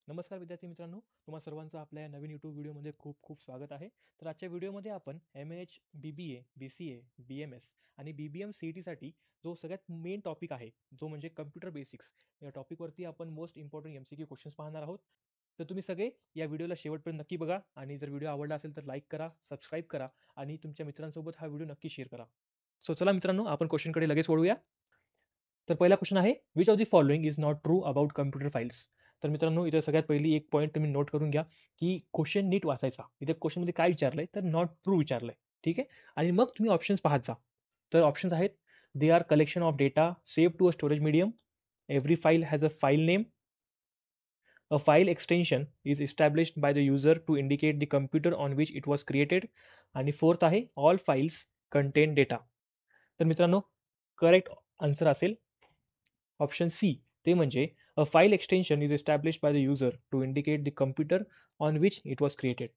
नमस्कार विद्यार्थी मित्रांनो, तुम्हा सर्वांचं आपल्या या नवीन YouTube व्हिडिओमध्ये खूप खूप स्वागत आहे. तर आजच्या व्हिडिओमध्ये आपण MH, BBA, BCA, BMS आणि BBM CET जो सगळ्यात मेन टॉपिक आहे, जो म्हणजे कम्प्युटर बेसिक्स या टॉपिकवरती आपण मोस्ट इम्पॉर्टंट MCQ क्वेश्चन्स पाहणार आहोत. तर तुम्ही सगळे या व्हिडिओला शेवटपर्यंत नक्की बघा आणि जर व्हिडिओ आवडला असेल तर लाईक करा, सबस्क्राईब करा आणि तुमच्या मित्रांसोबत हा व्हिडिओ नक्की शेअर करा. सो चला मित्रांनो, आपण क्वेश्चनकडे लगेच वळूया. तर पहिला क्वेश्चन आहे, which of the following is not true about computer files. तर मित्रांनो, इथे सगळ्यात पहिली एक पॉईंट तुम्ही नोट करून घ्या, की क्वेश्चन नीट वाचायचा. इथे क्वेश्चनमध्ये काय विचारलंय, तर नॉट ट्रू विचारलंय. ठीक आहे. आणि मग तुम्ही ऑप्शन्स पाहत जा. तर ऑप्शन्स आहेत, they are collection of data save to a storage medium, every file has a file name, a file extension is established by the user to indicate the computer on which it was created, आणि fourth आहे, all files contain data. तर मित्रांनो, correct answer असेल option C. ते म्हणजे a file extension is established by the user to indicate the computer on which it was created.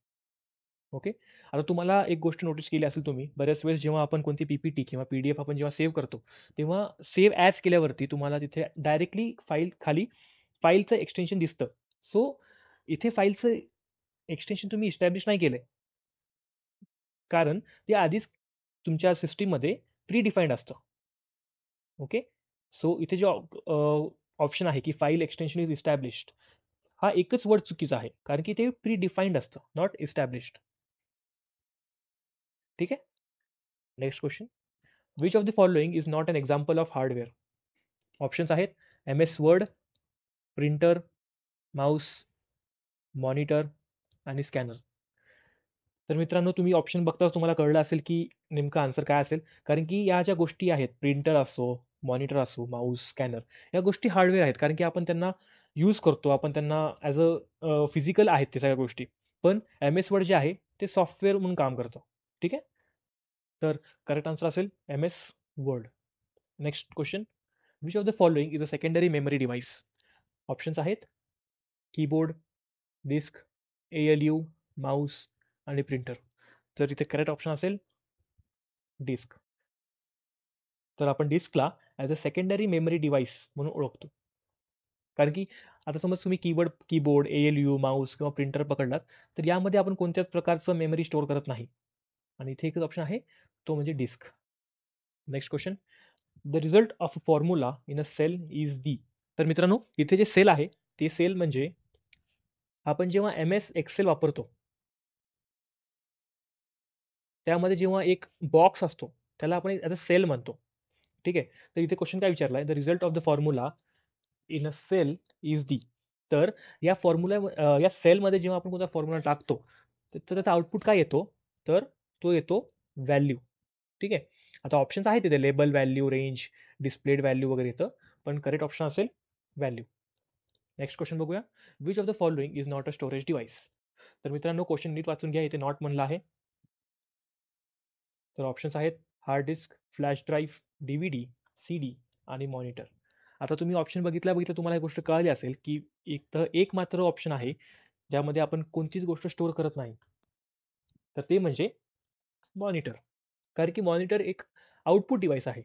Okay. आता तुम्हाला एक गोष्ट नोटीस केली असेल तुम्ही, बऱ्याच वेळेस जेव्हा आपण कोणती पीपीटी किंवा पीडीएफ आपण जेव्हा सेव्ह करतो, तेव्हा सेव्ह ॲज केल्यावरती तुम्हाला तिथे डायरेक्टली फाईल खाली फाईलचं एक्सटेन्शन दिसतं. सो इथे फाईलचं एक्सटेन्शन तुम्ही इस्टॅब्लिश नाही केलंय, कारण ते आधीच तुमच्या सिस्टममध्ये प्री डिफाईन्ड असतं. ओके. सो इथे जे ऑप्शन आहे, की फाईल एक्सटेन्शन इज इस्टॅब्लिश्ड, हा एकच वर्ड चुकीचा आहे. कारण की ते प्री डिफाईन्ड असतं, नॉट इस्टॅब्लिश्ड. ठीक आहे. Next question. Which of the following is not an example of hardware. Options आहेत, MS word, printer, mouse, monitor आणि स्कॅनर. तर मित्रांनो, तुम्ही ऑप्शन बघताच तुम्हाला कळलं असेल की नेमकं आन्सर काय असेल. कारण की या ज्या गोष्टी आहेत, प्रिंटर असो, मॉनिटर असो, माऊस, स्कॅनर, या गोष्टी हार्डवेअर आहेत. कारण की आपण त्यांना यूज करतो, आपण त्यांना ॲज अ फिजिकल आहेत ते सगळ्या गोष्टी. पण MS वर्ड जे आहे ते सॉफ्टवेअर म्हणून काम करतं. ठीक आहे. तर करेक्ट आन्सर असेल MS Word. Next question. Which of the following is a secondary memory device. Options आहेत, कीबोर्ड, डिस्क, ALU, माऊस आणि प्रिंटर. तर इथे करेक्ट ऑप्शन असेल डिस्क. तर आपण डिस्कला as a secondary memory device म्हणून ओळखतो. कारण की आता समज तुम्ही कीबोर्ड, ALU, माऊस किंवा प्रिंटर पकडलात, तर यामध्ये आपण कोणत्याच प्रकारचं मेमरी स्टोअर करत नाही. आणि इथे एकच ऑप्शन आहे, तो म्हणजे disk. Next question. The result of a formula in a cell is the. तर मित्रांनो, इथे जे सेल आहे, ते सेल म्हणजे आपण जेव्हा MS एक्सेल वापरतो, त्यामध्ये जेव्हा एक बॉक्स असतो, त्याला आपण ॲज अ सेल म्हणतो. ठीक आहे. तर इथे क्वेश्चन काय विचारलाय, the result of the formula in a cell is the. तर या सेलमध्ये जेव्हा आपण कोणता फॉर्म्युला टाकतो, तर त्याचा आउटपुट काय येतो, तर तो येतो व्हॅल्यू. ठीक आहे. आता ऑप्शन्स आहेत तिथे, label, value, range, displayed value वगैरे येतं, पण करेक्ट ऑप्शन असेल व्हॅल्यू. नेक्स्ट क्वेश्चन बघूया. Which of the following is not a storage device. तर मित्रांनो, क्वेश्चन नीट वाचून घ्या, इथे नॉट म्हणलं आहे. तर ऑप्शन्स आहेत, hard disk, flash drive, DVD, CD आणि मॉनिटर. आता तुम्ही ऑप्शन बघितल्या तुम्हाला एक गोष्ट कळाली असेल, की एक मात्र ऑप्शन आहे, ज्यामध्ये आपण कोणतीच गोष्ट स्टोअर करत नाही. तर ते म्हणजे मॉनिटर. कारण की मॉनिटर एक आउटपुट डिव्हाइस आहे.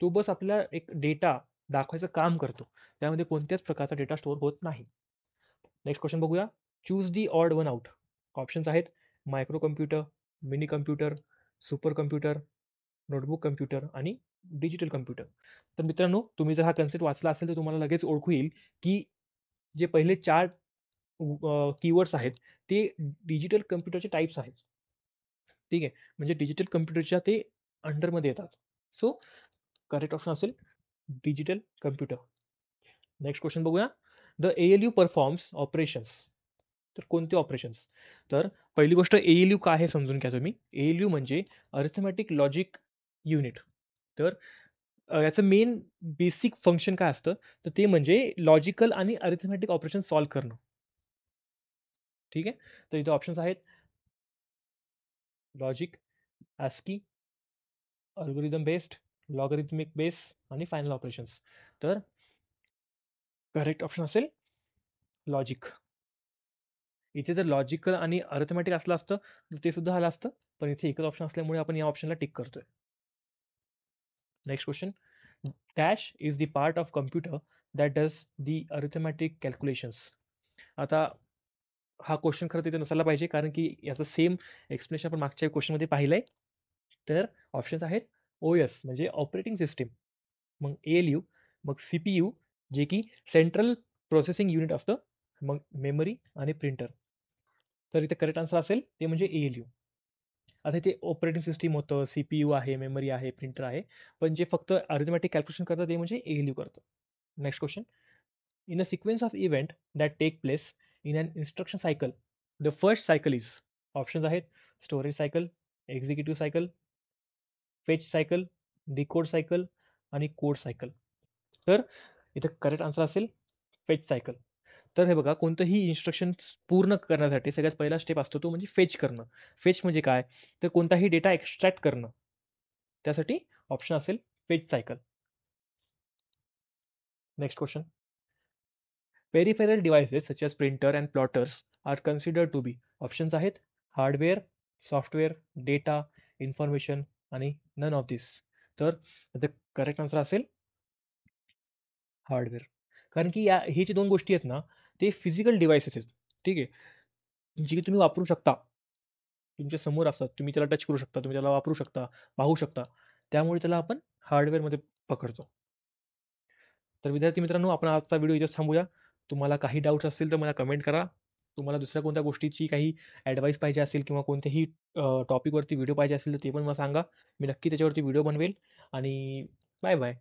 तो बस आपल्याला एक डेटा दाखवायचं काम करतो. त्यामध्ये कोणत्याच प्रकारचा डेटा स्टोअर होत नाही. नेक्स्ट क्वेश्चन बघूया. Choose the odd one out. Options आहेत, micro computer, mini computer, super computer, notebook computer आणि डिजिटल कॉम्प्युटर. तर मित्रांनो, तुम्ही जर हा कन्सेप्ट वाचला असेल तर तुम्हाला लगेच ओळखू येईल, की जे पहिले 4 कीवर्ड्स आहेत, ते डिजिटल कॉम्प्युटरचे टाइप्स आहेत. ठीक आहे. म्हणजे डिजिटल कॉम्प्युटरच्या ते अंडरमध्ये येतात. सो करेक्ट ऑप्शन असेल डिजिटल कॉम्प्युटर. नेक्स्ट क्वेश्चन बघूया. The ALU performs operations. तर कोणते ऑपरेशन्स? तर पहिली गोष्ट, ALU काय आहे समजून घ्या तुम्ही. ALU म्हणजे अरिथमेटिक लॉजिक युनिट. तर याचं मेन बेसिक फंक्शन काय असतं? तर ते म्हणजे लॉजिकल आणि अरिथमेटिक ऑपरेशन सॉल्व्ह करणं. ठीक आहे. तर इथे ऑप्शन्स आहेत, logic, ASCII, algorithm based, logarithmic base आणि फायनल ऑपरेशन्स. तर करेक्ट ऑप्शन असेल लॉजिक. इथे जर लॉजिकल आणि अरिथमेटिक असलं असतं, तर ते सुद्धा आलं असतं. पण इथे एकच ऑप्शन असल्यामुळे आपण या ऑप्शनला टिक करतोय. Next question. Dash is the part of computer that does the arithmetic calculations. आता हा क्वेश्चन खरं तिथे नसायला पाहिजे, कारण की याचं सेम एक्सप्लेनेशन आपण मागच्या क्वेश्चनमध्ये पाहिलंय. तर ऑप्शन्स आहेत OS म्हणजे ऑपरेटिंग सिस्टीम, मग ALU, मग CPU जे की सेंट्रल प्रोसेसिंग युनिट असतं, मग मेमरी आणि प्रिंटर. तर इथे करेक्ट आन्सर असेल ते म्हणजे ALU. आता इथे ऑपरेटिंग सिस्टीम होतं, CPU आहे, मेमरी आहे, प्रिंटर आहे, पण जे फक्त अरिथमॅटिक कॅल्क्युलेशन करतं ते म्हणजे ALU करतं. Next question. In a sequence of event that take place in an instruction cycle, the first cycle is, options आहेत storage cycle, executive cycle, fetch cycle, decode cycle आणि code cycle. तर इथे correct answer असेल fetch cycle. तर हे बघा, कोणतंही instruction पूर्ण करण्यासाठी सगळ्यात पहिला स्टेप असतो तो म्हणजे फेच करणं. फेच म्हणजे काय, तर कोणताही डेटा एक्स्ट्रॅक्ट करणं. त्यासाठी ऑप्शन असेल fetch cycle. Next question. Peripheral devices such as printer and plotters are considered to be, options आहेत हार्डवेअर, सॉफ्टवेअर, डेटा, इन्फॉर्मेशन आणि नन ऑफ दिस. तर करेक्ट आन्सर असेल हार्डवेअर. कारण की हे जे दोन गोष्टी आहेत ना, ते फिजिकल डिव्हाइसेस आहेत. ठीक आहे, जी तुम्ही वापरू शकता, तुमच्या समोर असतात, तुम्ही त्याला टच करू शकता, तुम्ही त्याला वापरू शकता, पाहू शकता. त्यामुळे त्याला आपण हार्डवेअरमध्ये पकडतो. तर विद्यार्थी मित्रांनो, आपण आजचा व्हिडिओ इथेच थांबूया. तुम्हाला काही डाऊट्स असतील तर मला कमेंट करा. तुम्हाला दुसऱ्या कोणत्या गोष्टीची काही ॲडवाईस पाहिजे असेल किंवा कोणत्याही टॉपिकवरती व्हिडिओ पाहिजे असेल तर ते पण मला सांगा. मी नक्की त्याच्यावरती व्हिडिओ बनवेल. आणि बाय बाय.